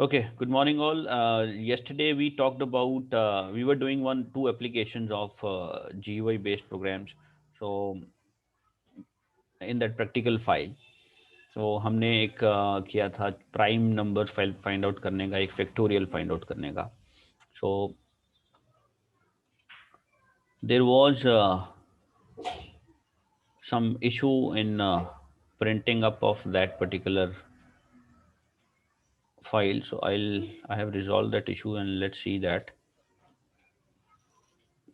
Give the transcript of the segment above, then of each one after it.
Okay, good morning all. Yesterday we talked about we were doing two applications of GUI based programs. So in that practical file, so हमने एक किया था prime number find out करने का, एक factorial find out करने का. So there was some issue in printing up of that particular file. So I have resolved that issue, and let's see that.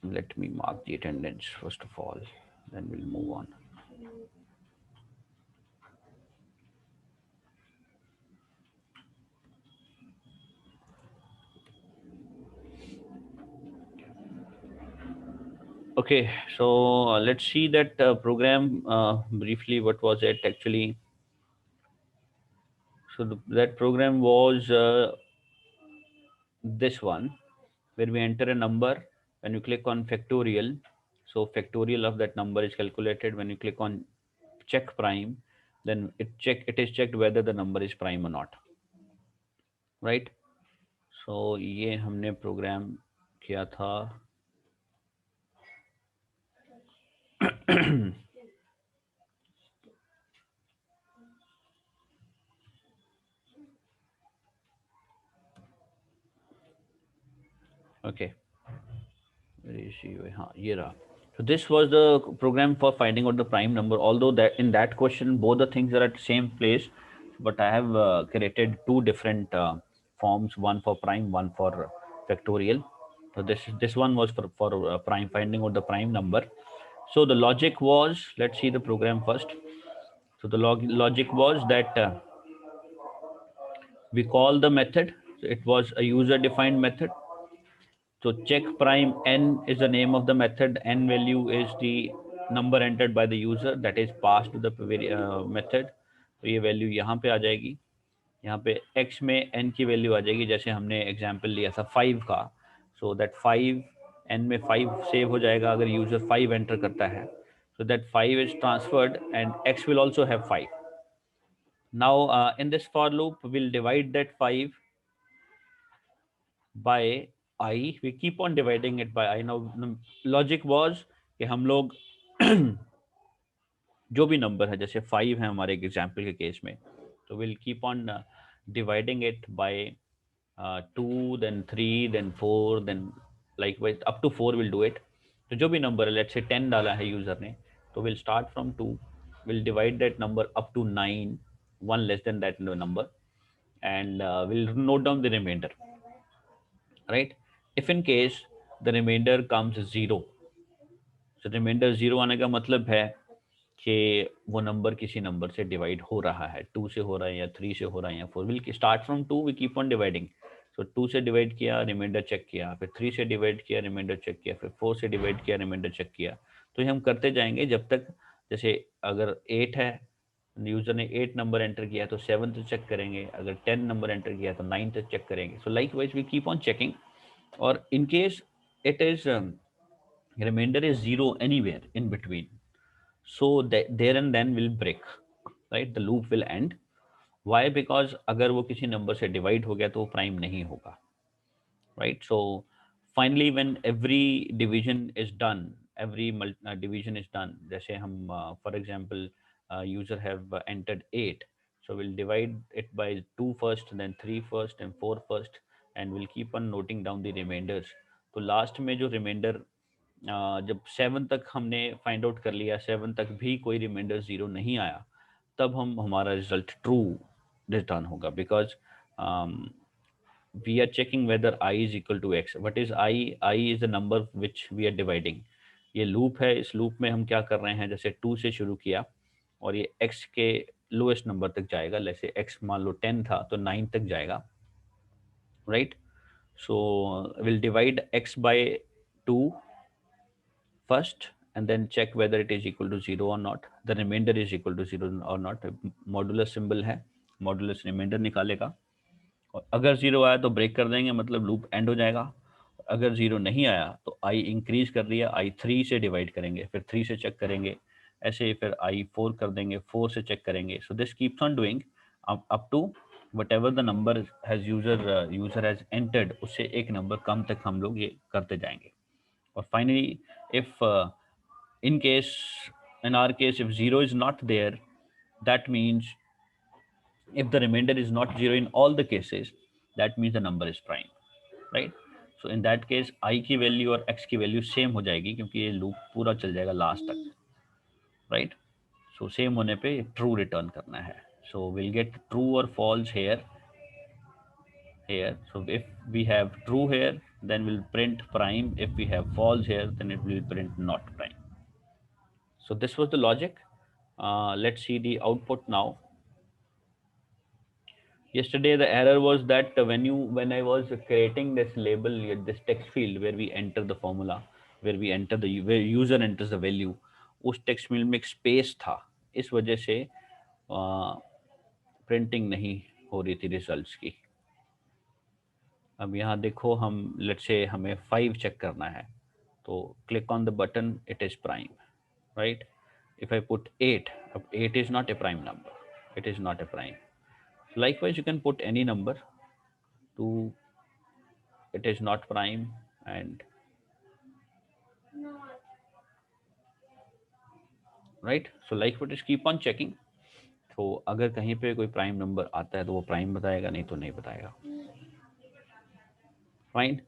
Let me mark the attendance first of all, then we'll move on. Okay, so let's see that program briefly. What was it actually? So that program was this one, where we enter a number. When you click on factorial, so factorial of that number is calculated. When you click on check prime, then it is checked whether the number is prime or not, right? So ये हमने program किया था. Okay. हाँ ये रहा. So this was the program for finding out the prime number. Although that in that question both the things are at same place, but I have created two different forms, one for prime, one for factorial. So this one was for prime, finding out the prime number. So the logic was, let's see the program first. So the logic was that we call the method. So it was a user defined method. So check prime n is the name of the method. N value is the number entered by the user that is passed to the method. तो ये value यहाँ पे आ जाएगी. यहाँ पे x में n की value आ जाएगी. जैसे हमने एग्जांपल लिया था 5 का. सो दैट 5 n में 5 सेव हो जाएगा अगर यूजर 5 एंटर करता है. So that 5 is transferred and x will also have 5. Now in this for loop we'll divide that 5 by I. We keep on dividing it by I. Now logic was कि हम लोग जो भी number है, जैसे 5 है हमारे एग्जाम्पल के केस में, तो will keep on dividing it by 2 then 3 then 4 then likewise up to 4 will do it. तो जो भी नंबर है, लेट्स से 10 डाला है यूजर ने, तो will start from 2, will divide that number up to 9, one less than that number, and we'll note down the remainder, right? If in case the remainder comes 0, so remainder zero आने का मतलब है कि वो number किसी number से divide हो रहा है, 2 से हो रहा है या 3 से हो रहा है या 4. Will start from 2, we keep on dividing. So 2 से डिवाइड किया, रिमाइंडर चेक किया, फिर 3 से डिवाइड किया, रिमाइंडर चेक किया, फिर 4 से डिवाइड किया, रिमाइंडर चेक किया. तो ये हम करते जाएंगे जब तक, जैसे अगर 8 है, यूजर ने 8 नंबर एंटर किया तो 7 से चेक करेंगे, अगर 10 नंबर एंटर किया तो 9 से चेक करेंगे. So likewise we keep on checking. और in case it is remainder is 0 anywhere in between, so that there and then will break, right? The loop will end. Why? Because अगर वो किसी number से divide हो गया तो वो prime नहीं होगा, right? So finally when every division is done, every division is done, जैसे हम for example user have entered 8, so we'll divide it by 2 first, then 3 first and 4 first, and we'll keep on noting down the remainders. तो last में जो reminder, जब 7 तक हमने find out कर लिया, 7 तक भी कोई रिमाइंडर 0 नहीं आया, तब हम हमारा रिजल्ट ट्रू रिटर्न होगा. Because we are checking whether I is equal to x. What is I? I is the number which we are dividing. ये लूप है. इस लूप में हम क्या कर रहे हैं, जैसे 2 से शुरू किया और ये x के लोएस्ट नंबर तक जाएगा. जैसे x मान लो 10 था तो 9 तक जाएगा, right? So will divide x by 2 first and then check whether it is equal to 0 or not, the remainder is equal to 0 or not. Modulus symbol है, मॉडुलस रिमाइंडर निकालेगा, और अगर 0 आया तो ब्रेक कर देंगे, मतलब लूप एंड हो जाएगा. अगर 0 नहीं आया तो i इंक्रीज कर दिया, i 3 से डिवाइड करेंगे, फिर 3 से चेक करेंगे, ऐसे ही फिर i 4 कर देंगे, 4 से चेक करेंगे. So this keeps on doing up to whatever the number has user has entered, उससे एक नंबर कम तक हम लोग ये करते जाएंगे. और finally, if in case, in our case, if 0 is not there, that means if the remainder is not 0 in all the cases, that means the number is prime, right? So in that case, I की value और x की value same हो जाएगी, क्योंकि ये loop पूरा चल जाएगा लास्ट तक, राइट? सो सेम होने पे ट्रू रिटर्न करना है. सो विल गेट ट्रू और false here. So if we have true here, then we'll print prime. If we have false here, then it will print not prime. So this was the logic. Let's see the output now. Yesterday the error was that when I was creating this label, this text field where we enter the formula, where user enters the value, उस text field में एक space था. इस वजह से printing नहीं हो रही थी रिजल्ट्स की. अब यहाँ देखो, हम लेट्स से हमें 5 चेक करना है, तो click on the button, it is prime, right? If I put 8, अब 8 is not a prime number, it is not a prime. Likewise, you can put any number to it is not prime, and right. So likewise, just keep on checking. तो अगर कहीं पे कोई prime number आता है तो वो prime बताएगा, नहीं तो नहीं बताएगा. Fine.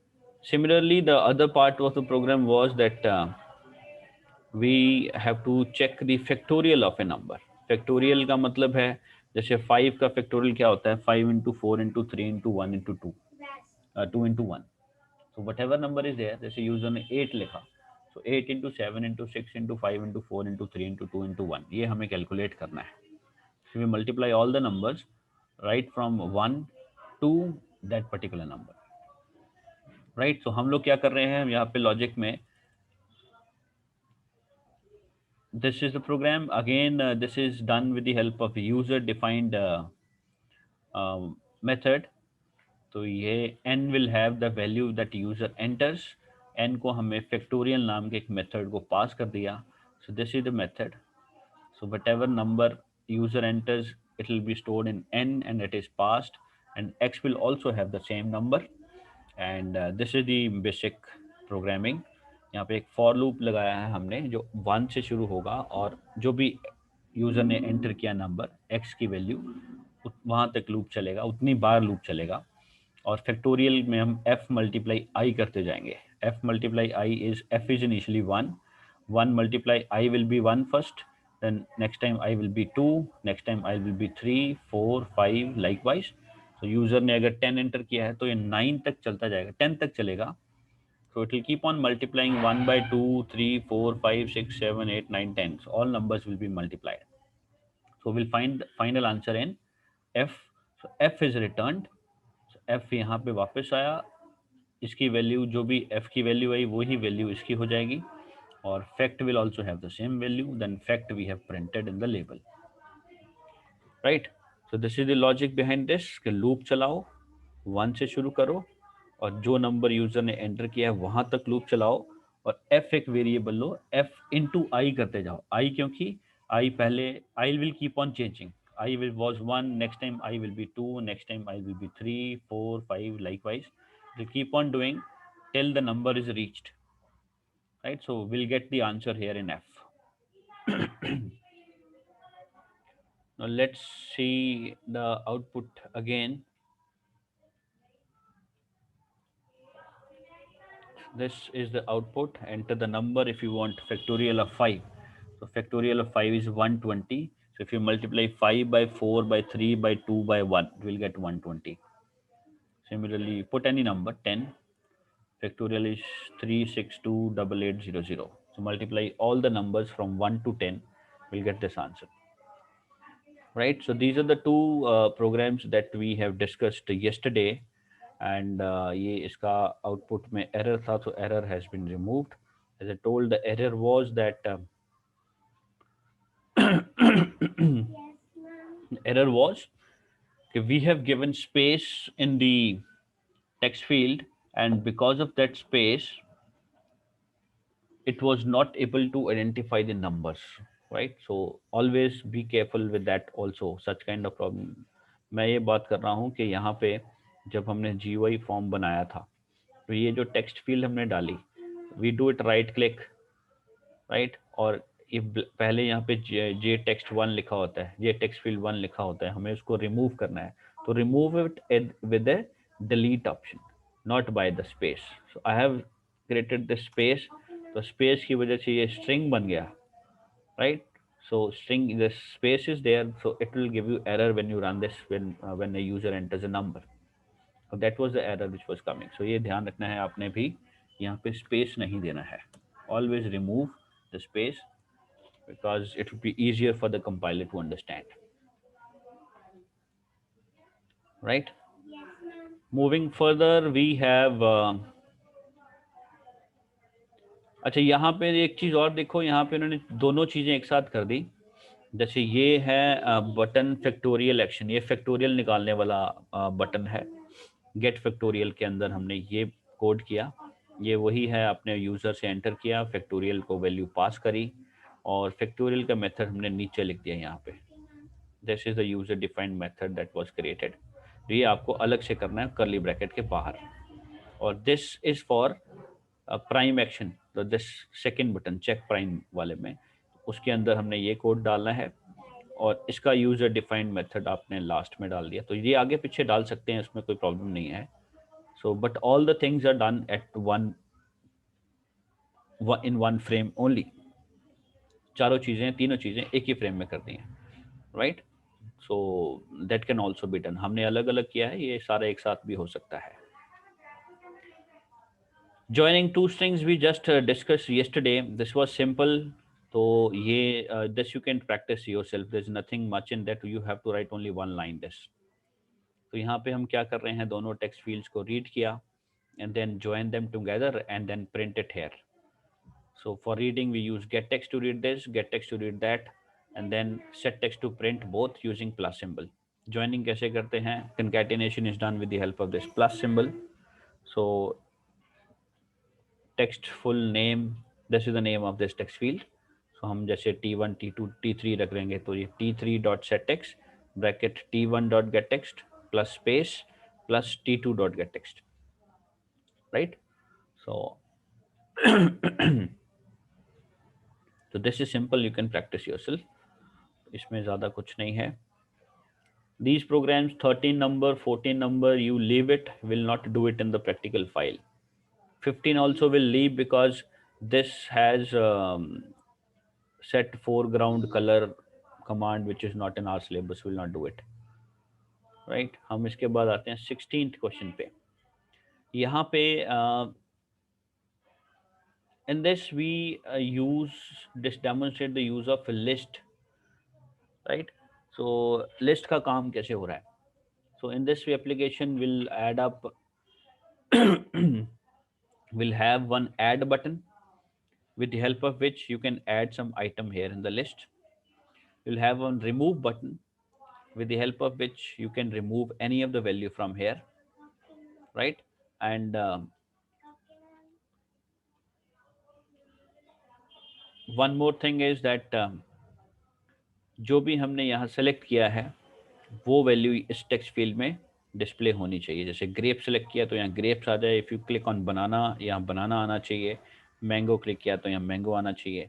Similarly, the other part of the program was that we have to check the factorial of a number. Factorial का मतलब है, जैसे 5 का factorial क्या होता है? 5 into 4 into 3 into 1 into 2, 2 into 1. So whatever number is there, जैसे user ने 8 लिखा, so 8 into 7 into 6 into 5 into 4 into 3 into 2 into 1, ये हमें कैलकुलेट करना है. So we multiply all the numbers right from 1 to that particular number, right? So हम लोग क्या कर रहे हैं यहाँ पे लॉजिक में, this is the program again. This is done with the help of a user defined method. तो ये n will have the value that user enters. n को हमें factorial नाम के एक मेथड को पास कर दिया. So this is the method. So whatever number user enters, it will be stored in n and it is passed, and x will also have the same number. And this is the basic programming. यहाँ पे एक for loop लगाया है हमने, जो 1 से शुरू होगा, और जो भी यूज़र ने एंटर किया नंबर x की वैल्यू, वहाँ तक लूप चलेगा, उतनी बार लूप चलेगा. और फैक्टोरियल में हम f मल्टीप्लाई i करते जाएंगे. f multiply i is f is initially 1. 1 multiply i will be 1 first, then next time I will be 2, next time I will be 3, 4, 5, likewise. तो यूजर ने अगर 10 एंटर किया है तो ये 9 तक चलता जाएगा, 10 तक चलेगा. So it will keep on multiplying 1 by 2, 3, 4, 5, 6, 7, 8, 9, 10. So all numbers will be multiplied. So we'll find the final answer in f. So f is returned. So f यहाँ पे वापस आया, इसकी वैल्यू जो भी f की वैल्यू आई वही वैल्यू इसकी हो जाएगी, और fact will also have the same value. Then fact we have printed in the label, right? So this is the logic behind this, कि loop चलाओ, 1 से शुरू करो, और जो नंबर यूजर ने एंटर किया है वहां तक लूप चलाओ, और f एक वेरिएबल लो, f इंटू आई करते जाओ. i क्योंकि i पहले, i will keep on changing. i will was 1, next time i will be 2, next time i will be 3, 4, 5, likewise. It will keep on doing till the number is reached, right? So we'll get the answer here in f. Now let's see the output again. This is the output. Enter the number if you want factorial of 5. So factorial of 5 is 120. So if you multiply 5 by 4 by 3 by 2 by 1, you will get 120. Similarly, put any number, 10. Factorial is 3628800. So multiply all the numbers from 1 to 10, we'll get this answer. Right, so these are the two programs that we have discussed yesterday, and ये इसका output में error था, so error has been removed. As I told, the error was that error was we have given space in the text field, and because of that space it was not able to identify the numbers, right? So always be careful with that also. Such kind of problem मैं ये बात कर रहा हूँ कि यहाँ पे जब हमने GUI फॉर्म बनाया था, तो ये जो टेक्स्ट फील्ड हमने डाली, we do it right click, right, और ये पहले यहाँ पे जे टेक्स्ट 1 लिखा होता है, जे टेक्स्ट फील्ड 1 लिखा होता है, हमें उसको रिमूव करना है, तो remove it with the delete option, not by the space. So I have created the space, तो स्पेस की वजह से ये स्ट्रिंग बन गया, right. So string, the space is there, so it will give you error when you run this, when a user enters a number. So that was the error which was coming. So ये ध्यान रखना है आपने भी, यहाँ पे space नहीं देना है, always remove the space because it would be easier for the compiler to understand, right? Moving further, we have अच्छा, यहाँ पे एक चीज और देखो, यहाँ पे उन्होंने दोनों चीजें एक साथ कर दी। जैसे ये है बटन फैक्टोरियल एक्शन, ये फैक्टोरियल निकालने वाला बटन है। गेट फैक्टोरियल के अंदर हमने ये कोड किया, ये वही है, आपने यूज़र से एंटर किया, फैक्टोरियल को वैल्यू पास करी, और फैक्टोरियल का मेथड हमने नीचे लिख दिया यहाँ पे। This is the user defined method that was created. ये आपको अलग से करना है कर्ली ब्रैकेट के बाहर। और this is for prime action, तो this second button check prime वाले में, उसके अंदर हमने ये कोड डालना है, और इसका यूजर डिफाइंड मेथड आपने लास्ट में डाल दिया। तो ये आगे पीछे डाल सकते हैं, इसमें कोई प्रॉब्लम नहीं है। So but all the things are done at in one frame only. चारों चीजें, तीनों चीजें एक ही फ्रेम में कर दी हैं, right. So that can also be done. हमने अलग अलग किया है, ये सारा एक साथ भी हो सकता है। Joining two strings we just discussed yesterday. This was simple. तो ये this you can practice yourself. There's nothing much in that. You have to write only one line this. तो यहाँ पे हम क्या कर रहे हैं, दोनों टेक्स्ट फील्ड्स को रीड किया and then join them together and then print it here. So for reading we use get text to read this, get text to read that, and then set text to print both using plus symbol. Joining कैसे करते हैं? Concatenation is done with the help of this plus symbol. So text full name, this is the name of this text field. So हम जैसे t1 t2 t3 रख लेंगे, तो ये t3 dot set text bracket t1 dot get text plus space plus t2 dot get text, right? So so this is simple, you can practice yourself, इसमें ज़्यादा कुछ नहीं है। These programs 13 number 14 number you leave it, will not do it in the practical file. 15 also will leave because this has set foreground color command which is not in our syllabus, will not do it, right? हम इसके बाद आते हैं 16th question पे। यहाँ पे in this we demonstrate the use of a list, right? So list का काम कैसे हो रहा है? So in this application will add up will have one add button with the help of which you can add some item here in the list. You'll have one remove button with the help of which you can remove any of the value from here, right? And one more thing is that जो भी हमने यहाँ select किया है वो value इस text field में display होनी चाहिए। जैसे ग्रेप सेलेक्ट किया तो यहाँ ग्रेप्स आ जाए, इफ़ यू क्लिक ऑन बनाना यहाँ बनाना आना चाहिए, मैंगो क्लिक किया तो यहाँ मैंगो आना चाहिए।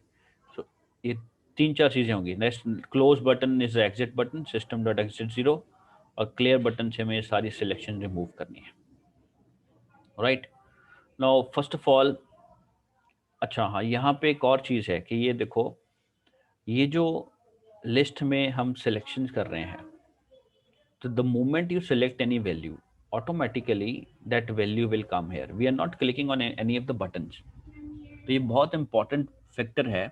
सो ये तीन चार चीज़ें होंगी। Next close button is exit button, system dot exit 0, और क्लियर बटन से हमें सारी सिलेक्शन रिमूव करनी है, right. Now first of all, अच्छा हाँ, यहाँ पे एक और चीज़ है कि ये देखो, ये जो लिस्ट में हम सिलेक्शन कर रहे हैं, तो the moment you select any value, automatically that value will come here. We are not clicking on any of the buttons. तो ये बहुत इंपॉर्टेंट फैक्टर है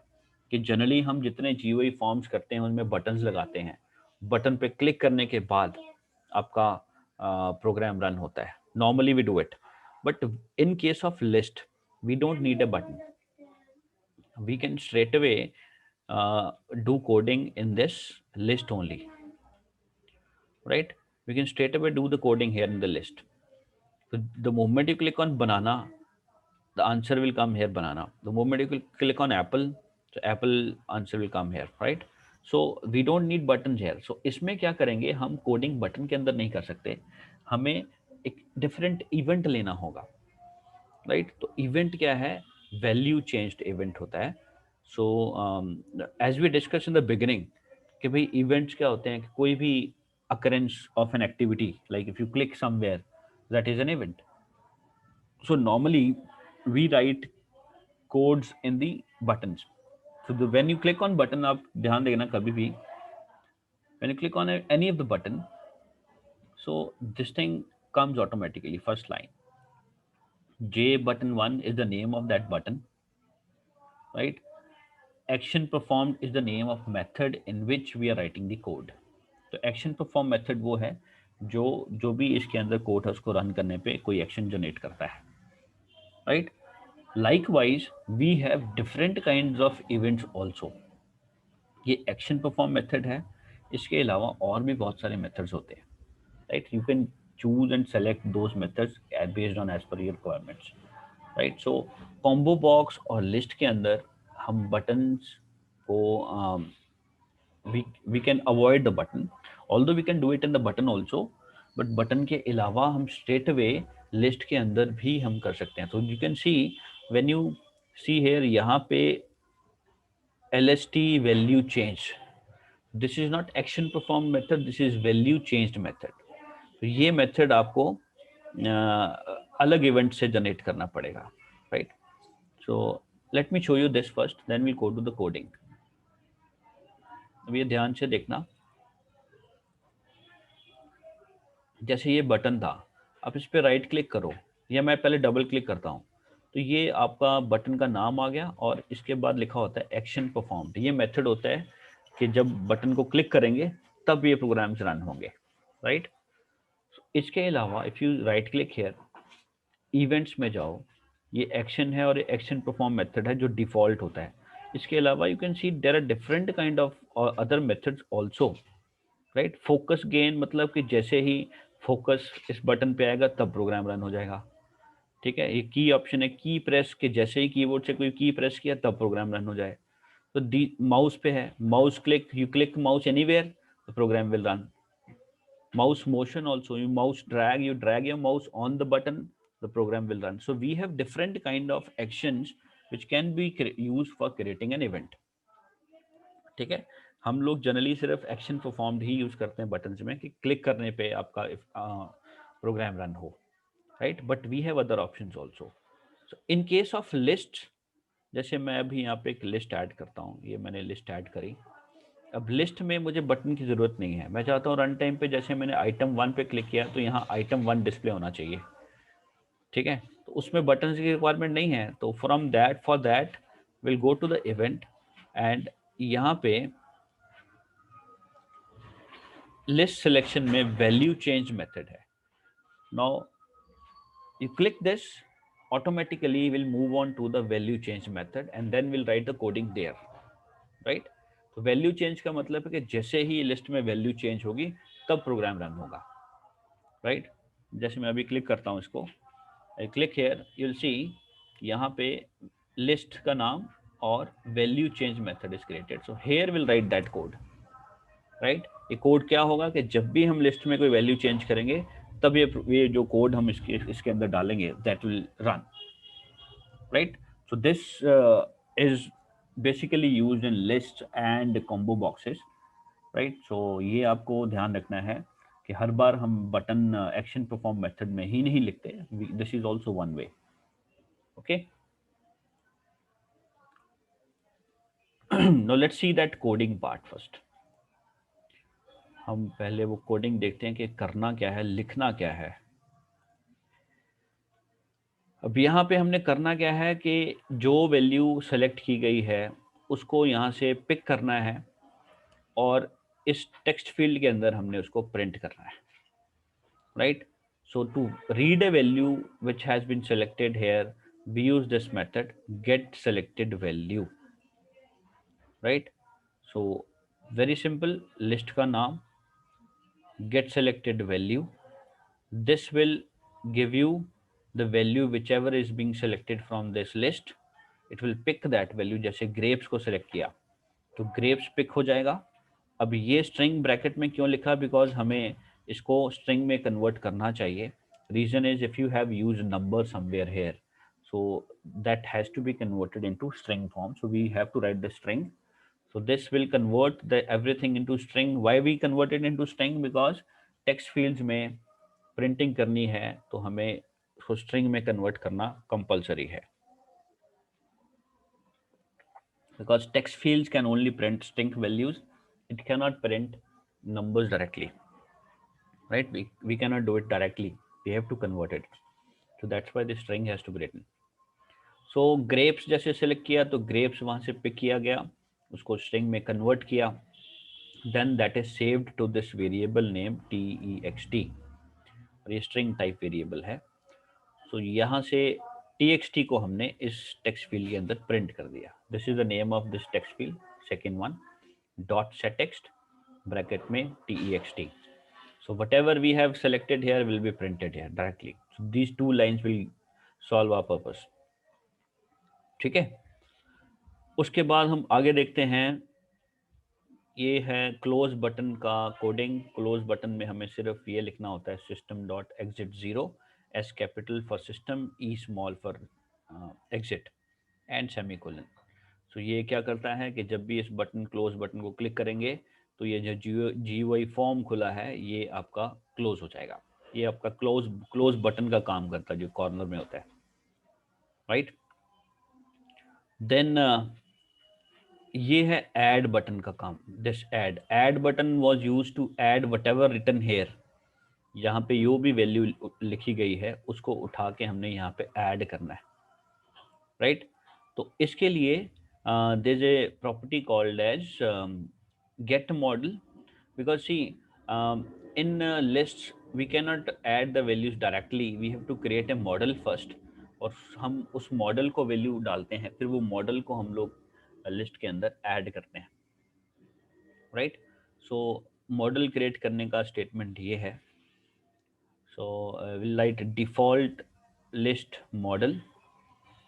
कि जनरली हम जितने GUI फॉर्म्स करते हैं उनमें बटन्स लगाते हैं, बटन पे क्लिक करने के बाद आपका प्रोग्राम रन होता है। Normally we do it, but in case of list we don't need a button, we can straight away do coding in this list only, right? We can straight away do the coding here in the list. So the moment you click on banana, the answer will come here, banana. The moment you click on apple, the apple answer will come here, right? So we don't need button here. So इसमें क्या करेंगे, हम coding button के अंदर नहीं कर सकते, हमें एक डिफरेंट इवेंट लेना होगा, राइट। तो इवेंट क्या है, वैल्यू चेंज्ड इवेंट होता है। So as we discuss in the beginning कि भाई इवेंट्स क्या होते हैं, कि कोई भी occurrence of an activity, like if you click somewhere, that is an event. So normally we write codes in the buttons. So when you click on button, आप ध्यान देना कभी भी, when you click on any of the button, so this thing comes automatically, first line. J button 1 is the name of that button, right? Action performed is the name of method in which we are writing the code. तो action perform method वो है जो जो भी इसके अंदर code है उसको रन करने पे कोई एक्शन जनरेट करता है, right. Likewise we have different kinds of events also. ये एक्शन परफॉर्म मेथड है, इसके अलावा और भी बहुत सारे मेथड्स होते हैं, right. You can choose and select those methods based on as per your requirements, right. So combo box और लिस्ट के अंदर हम बटन्स को we can avoid the button, although we can do it in the button also, but button के अलावा हम straight away list के अंदर भी हम कर सकते हैं। तो you can see when you see here, यहाँ पे lst value change, this is not action perform method, this is value changed method। तो ये method आपको अलग event से generate करना पड़ेगा, right? So let me show you this first, then we'll go to the coding। अब ये ध्यान से देखना, जैसे ये बटन था, आप इस पर राइट क्लिक करो, या मैं पहले डबल क्लिक करता हूँ, तो ये आपका बटन का नाम आ गया और इसके बाद लिखा होता है एक्शन परफॉर्म्ड। ये मेथड होता है कि जब बटन को क्लिक करेंगे तब ये प्रोग्राम्स रन होंगे, राइट। इसके अलावा if you right click here, events में जाओ, ये एक्शन है और ये एक्शन परफॉर्म मेथड है जो डिफॉल्ट होता है। इसके अलावा you can see there are different kind of other methods also, right. Focus gain मतलब कि जैसे ही फोकस इस बटन पे आएगा तब प्रोग्राम रन हो जाएगा, ठीक है। ये की ऑप्शन है, की प्रेस के जैसे ही कीबोर्ड से कोई की प्रेस किया तब प्रोग्राम रन हो जाए। तो डी माउस पे है, mouse click, you click mouse anywhere, the program will run. Mouse motion also, you mouse drag, you drag your mouse on the button, the program will run। So we have different kind of actions which can be used for creating an event, ठीक है। हम लोग generally सिर्फ action performed ही use करते हैं buttons में कि click करने पे आपका प्रोग्राम रन हो, right. But we have other options also. So in case of list, जैसे मैं अभी यहाँ पे एक लिस्ट ऐड करता हूँ, ये मैंने लिस्ट ऐड करी। अब लिस्ट में मुझे बटन की ज़रूरत नहीं है, मैं चाहता हूँ रन टाइम पे जैसे मैंने आइटम 1 पे क्लिक किया तो यहाँ आइटम 1 डिस्प्ले होना चाहिए, ठीक है। तो उसमें बटन की रिक्वायरमेंट नहीं है, तो from that for that will go to the event and यहाँ पे लिस्ट सिलेक्शन में वैल्यू चेंज मेथड है। Now you click this, automatically will move on to the value change method and then we'll write the coding there, right। तो value change का मतलब है कि जैसे ही लिस्ट में वैल्यू चेंज होगी तब प्रोग्राम रन होगा, राइट। जैसे मैं अभी क्लिक करता हूँ इसको, I click here, you will see यहाँ पे लिस्ट का नाम और value change method is created. So here will write that code, right. ये कोड क्या होगा कि जब भी हम लिस्ट में कोई वैल्यू चेंज करेंगे तब ये जो कोड हम इसके अंदर डालेंगे that will run, right. So this is basically used in list and combo boxes, right. So ये आपको ध्यान रखना है कि हर बार हम बटन एक्शन परफॉर्म मेथड में ही नहीं लिखते, this is also one way, okay. Now let's see that coding part first. हम पहले वो कोडिंग देखते हैं कि करना क्या है, लिखना क्या है। अब यहाँ पे हमने करना क्या है कि जो वैल्यू सेलेक्ट की गई है उसको यहाँ से पिक करना है और इस टेक्स्ट फील्ड के अंदर हमने उसको प्रिंट करना है, right. So to read a value which has been selected here, we use this method get selected value, right। so very simple, list का नाम get selected value, this will give you the value whichever is being selected from this list, it will pick that value। जैसे grapes को select किया तो grapes pick हो जाएगा, अब ये स्ट्रिंग ब्रैकेट में क्यों लिखा, बिकॉज हमें इसको स्ट्रिंग में कन्वर्ट करना चाहिए. Reason is if you have use number somewhere here, so that has to be converted into string form, so we have to write the string. So this will convert the everything into string. Why we convert it into string? Because text fields में printing करनी है तो हमें उसको string में convert करना compulsory है. Because text fields can only print string values, it cannot print numbers directly, right? We cannot do it directly, we have to convert it. So that's why the string has to be written. So grapes जैसे select किया तो grapes वहाँ से pick किया गया, उसको string में convert किया, then that is saved to this variable name text, और ये string type variable है. So यहाँ से txt को हमने इस text field के अंदर print कर दिया. This is the name of this text field, second one, dot set text bracket में text. So whatever we have selected here will be printed here directly. So these two lines will solve our purpose. ठीक है. उसके बाद हम आगे देखते हैं, ये है क्लोज बटन का कोडिंग. क्लोज बटन में हमें सिर्फ ये लिखना होता है system dot exit 0, S capital for system, E small for exit and semicolon. So ये क्या करता है कि जब भी इस बटन क्लोज बटन को क्लिक करेंगे तो ये जो GUI फॉर्म खुला है ये आपका क्लोज हो जाएगा. ये आपका क्लोज बटन का काम करता है जो कॉर्नर में होता है, राइट. देन ये है ऐड बटन का काम. This add button was used to add whatever written here. यहाँ पे जो भी वैल्यू लिखी गई है उसको उठा के हमने यहाँ पे ऐड करना है, राइट. तो इसके लिए there is a property called as get model, because see in list we can not add the values directly, we have to create a model first, और हम उस मॉडल को वैल्यू डालते हैं, फिर वो मॉडल को हम लोग लिस्ट के अंदर ऐड करते हैं, राइट. सो मॉडल क्रिएट करने का स्टेटमेंट ये है. So we'll write default list model,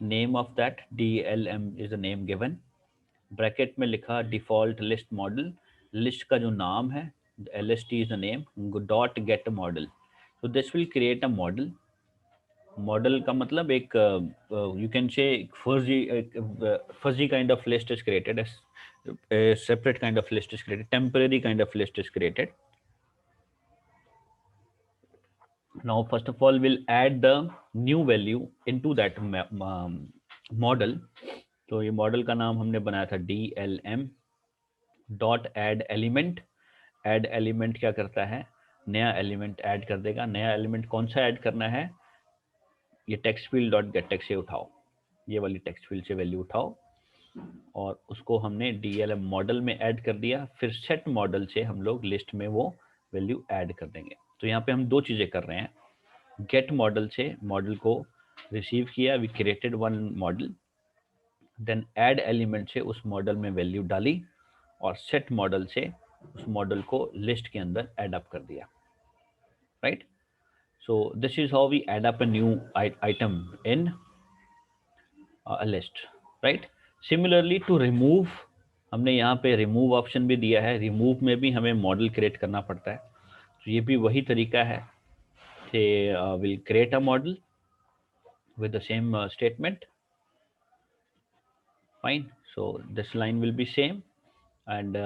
name of that DLM is the name given, bracket में लिखा default list model, list का जो नाम है LST is the name, dot get model. So this will create a model. Model का मतलब एक you can say fuzzy kind of list is created, as a separate kind of list is created, temporary kind of list is created. Now first of all we'll add the new value into that model. तो ये model का नाम हमने बनाया था DLM dot add element. Add element क्या करता है, नया एलिमेंट ऐड कर देगा. नया एलिमेंट कौन सा ऐड करना है, ये text field dot gate text से उठाओ, ये वाली टेक्स्ट फील्ड से वैल्यू उठाओ, और उसको हमने DLM मॉडल में ऐड कर दिया. फिर सेट मॉडल से हम लोग लिस्ट में वो वैल्यू ऐड कर देंगे. तो यहाँ पे हम दो चीज़ें कर रहे हैं. गेट मॉडल से मॉडल को रिसीव किया, we created one model, then add element से उस मॉडल में वैल्यू डाली, और सेट मॉडल से उस मॉडल को लिस्ट के अंदर ऐड अप कर दिया, right. So this is how we add up a new item in a list, right. Similarly to remove, हमने यहाँ पे रिमूव ऑप्शन भी दिया है. रिमूव में भी हमें मॉडल क्रिएट करना पड़ता है, तो ये भी वही तरीका है. We'll create a model with the same statement. Fine. So this line will be same, and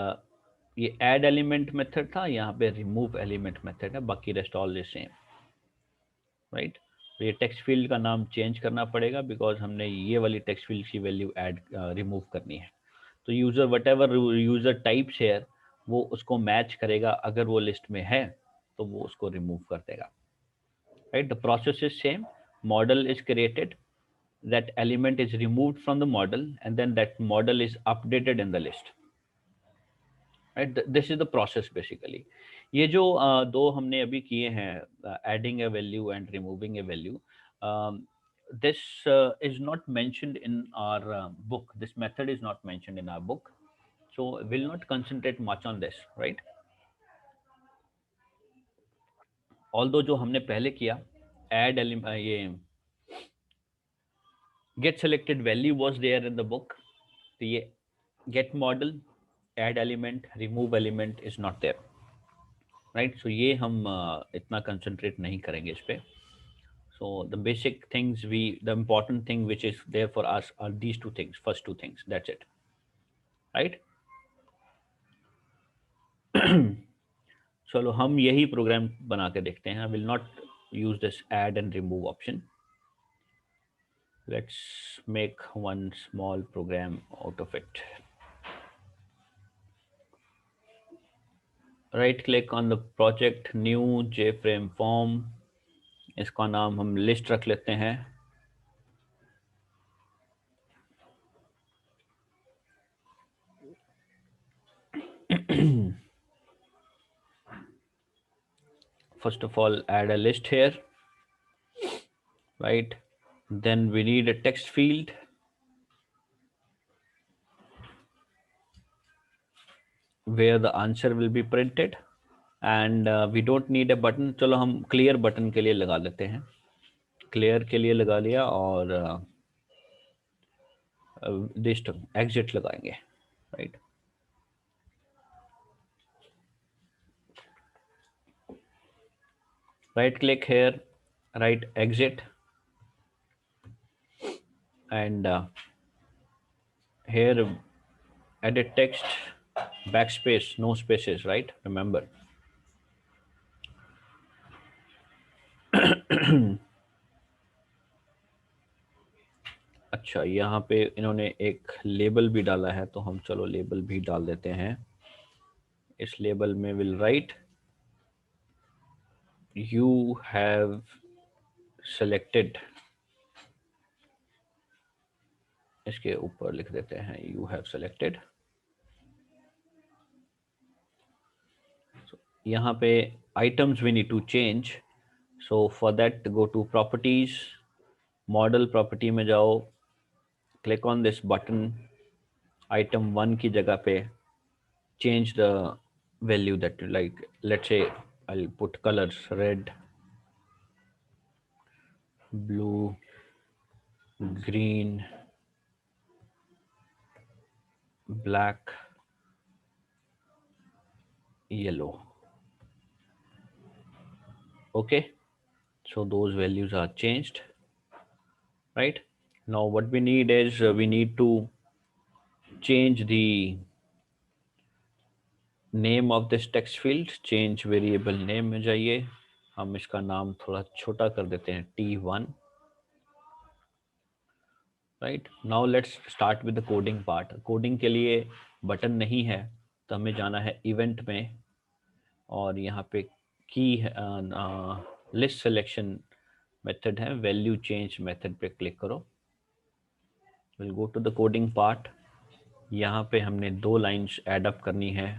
ये add element method था, यहाँ पे remove element method है, बाकी rest all is same, right. तो ये text field का नाम change करना पड़ेगा because हमने ये वाली text field की value add remove करनी है. तो user whatever user types here वो उसको match करेगा, अगर वो list में है तो वो उसको remove कर देगा, right. The process is same. Model is created, that element is removed from the model, and then that model is updated in the list, right. This is the process basically. ये जो दो हमने अभी किए हैं, adding a value and removing a value, this is not mentioned in our book. This method is not mentioned in our book, so we'll not concentrate much on this, right. Although जो हमने पहले किया add element, ये get selected value was there in the book. तो ये get model add element, remove element is not there, right? So ये हम इतना concentrate नहीं करेंगे इस पे. So the basic things the important thing which is there for us are these two things, first two things, that's it, right? चलो हम यही प्रोग्राम बना के देखते हैं. I will not use this add and remove option. Let's make one small program out of it. Right click on the project, new JFrame form. इसका नाम हम list रख लेते हैं. First of all, add a list here, right? Then we need a text field. Where the answer will be printed, and we don't need a button. चलो हम clear button के लिए लगा लेते हैं. Clear के लिए लगा लिया और this exit लगाएंगे, right? Right click here, write exit, and here edit text, backspace, no spaces, right? Remember. अच्छा, यहाँ पे इन्होंने एक लेबल भी डाला है, तो हम चलो लेबल भी डाल देते हैं. इस लेबल में will write you have selected, इसके ऊपर लिख देते हैं you have selected. So, यहाँ पे items we need to change. So for that go to properties, model property में जाओ, click on this button, item 1 की जगह पे change the value that you like. Let's say I'll put colors red, blue, green, black, yellow. Okay, so those values are changed, right? Now what we need is we need to change the name of this text field. Change variable name में जाइए, हम इसका नाम थोड़ा छोटा कर देते हैं T1. Right, now let's start with the coding part. Coding के लिए बटन नहीं है, तो हमें जाना है इवेंट में, और यहाँ पे की लिस्ट सिलेक्शन मेथड है, वैल्यू चेंज मेथड पे क्लिक करो. Will go to the coding part. यहाँ पे हमने 2 लाइन्स ऐड अप करनी है,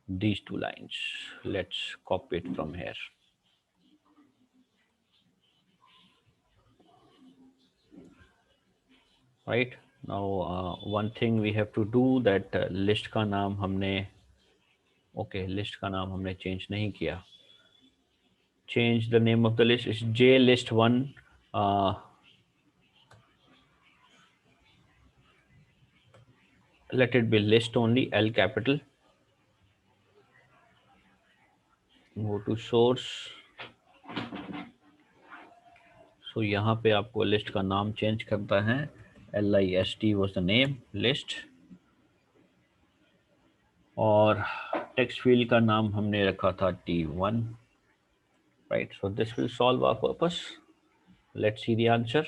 these 2 lines. Let's copy it from here. Right, now one thing we have to do that list का नाम हमने list का नाम हमने change नहीं किया. Change the name of the list is JList1. Let it be list only, L capital. Go to source. So यहाँ पे आपको लिस्ट का नाम चेंज करता है. LIST was the name, list. और टेक्स्ट फील्ड का नाम हमने रखा था T1. Right, so this will solve our purpose. Let's see the answer.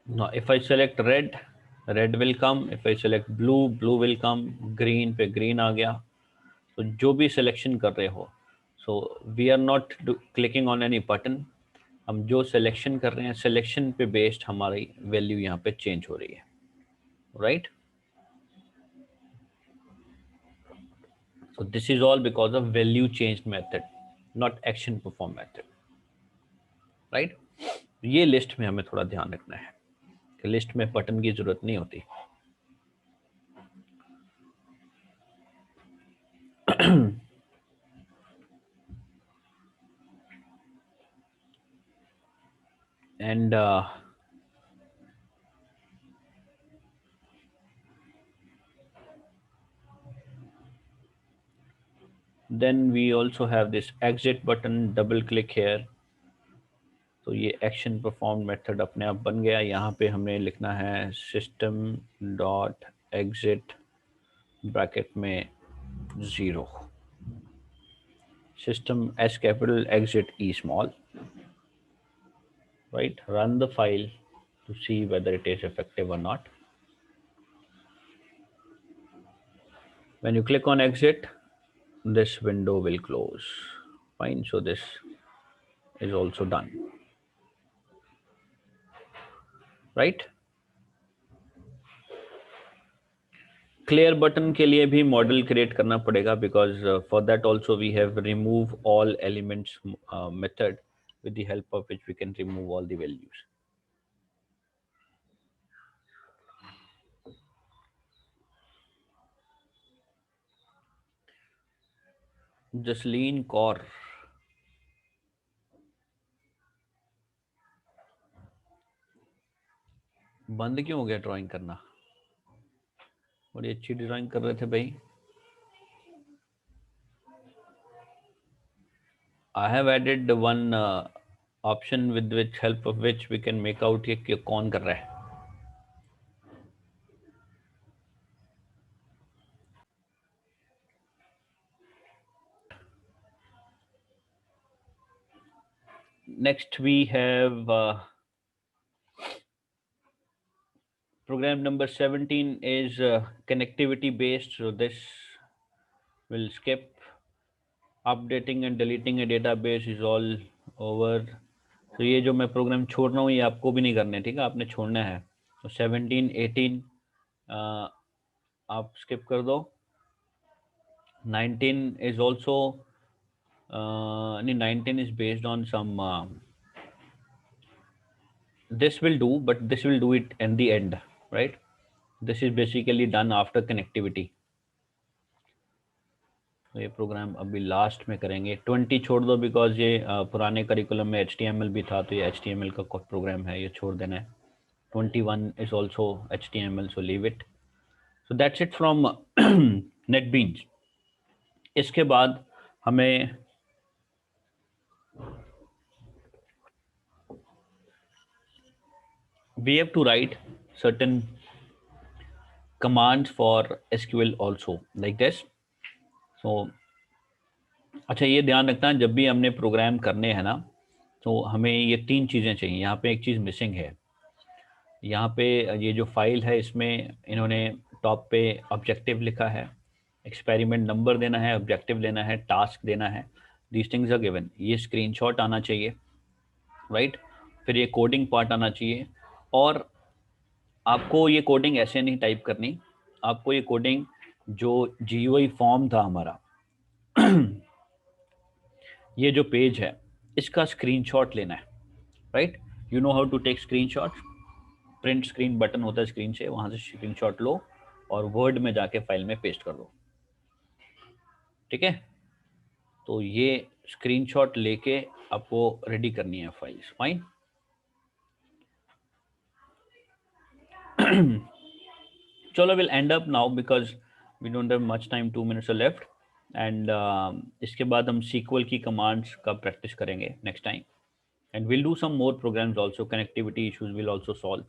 Now if I select red, red will come. If I select blue, blue will come. Green पे green आ गया. So जो भी selection कर रहे हो, so we are not clicking on any button. हम जो selection कर रहे हैं, selection पे based हमारी value यहाँ पे change हो रही है, right? So this is all because of value changed method, not action perform method, right? ये list में हमें थोड़ा ध्यान रखना है कि list में button की जरूरत नहीं होती. and then we also have this exit button. Double click here, तो ये एक्शन परफॉर्म मेथड अपने आप बन गया। यहाँ पे हमें लिखना है सिस्टम डॉट एग्जिट ब्रैकेट में 0, system S capital, exit E small, right? Run the file to see whether it is effective or not. When you click on exit, this window will close. Fine, so this is also done, right? Clear button के लिए भी model create करना पड़ेगा, because for that also we have remove all elements method, with the help of which we can remove all the values. Jasleen Kaur, बंद क्यों हो गया drawing करना? बड़ी अच्छी ड्राइंग कर रहे थे भाई। I have added one option with which help of which we can make out कि कौन कर रहा है। Next we have program number 17 is connectivity based, so this will skip. Updating and deleting a database is all over. तो ये जो मैं programme छोड़ रहा हूँ ये आपको भी नहीं करने, ठीक है? आपने छोड़ना है। तो 17, 18 आप स्किप कर दो। 19 is also 19 is based on some this will do, but this will do it in the end, right? This is basically done after connectivity. तो ये प्रोग्राम अभी लास्ट में करेंगे। 20 छोड़ दो, बिकॉज ये पुराने करिकुलम में HTML भी था, तो ये HTML का प्रोग्राम है, ये छोड़ देना है। 21 is also HTML, so leave it. So that's it from NetBeans. इसके बाद हमें we have to write certain commands for SQL also, like this. So अच्छा, ये ध्यान रखना जब भी हमने प्रोग्राम करने हैं ना, तो हमें ये 3 चीज़ें चाहिए। यहाँ पे एक चीज़ मिसिंग है। यहाँ पे ये जो फाइल है इसमें इन्होंने टॉप पे ऑब्जेक्टिव लिखा है, एक्सपेरिमेंट नंबर देना है, ऑब्जेक्टिव लेना है, टास्क देना है, दीज थिंग्स आर गिवन। ये स्क्रीनशॉट आना चाहिए, राइट? फिर ये कोडिंग पार्ट आना चाहिए। और आपको ये कोडिंग ऐसे नहीं टाइप करनी, आपको ये कोडिंग जो GUI फॉर्म था हमारा ये जो पेज है इसका स्क्रीनशॉट लेना है, right? You know how to take screenshot. Print screen button होता है स्क्रीन से, वहां से स्क्रीनशॉट लो और वर्ड में जाके फाइल में पेस्ट कर दो, ठीक है? तो ये स्क्रीनशॉट लेके आपको रेडी करनी है फाइल्स। फाइन, चलो will end up now because we don't have much time, 2 minutes are left, एंड इसके बाद हम SQL की कमांड्स का प्रैक्टिस करेंगे next time, and we'll do some more programs also. Connectivity issues will also solve.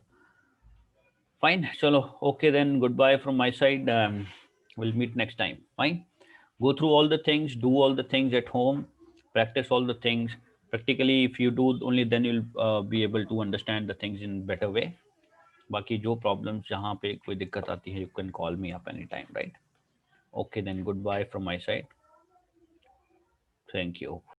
Fine, chalo, okay then, goodbye from my side. We'll meet next time. Fine, go through all the things, do all the things at home, practice all the things practically. If you do only, then you'll be able to understand the things in better way. Baki jo problems jahan pe koi dikkat aati hai, you can call me up anytime, right? Okay then, goodbye from my side. Thank you.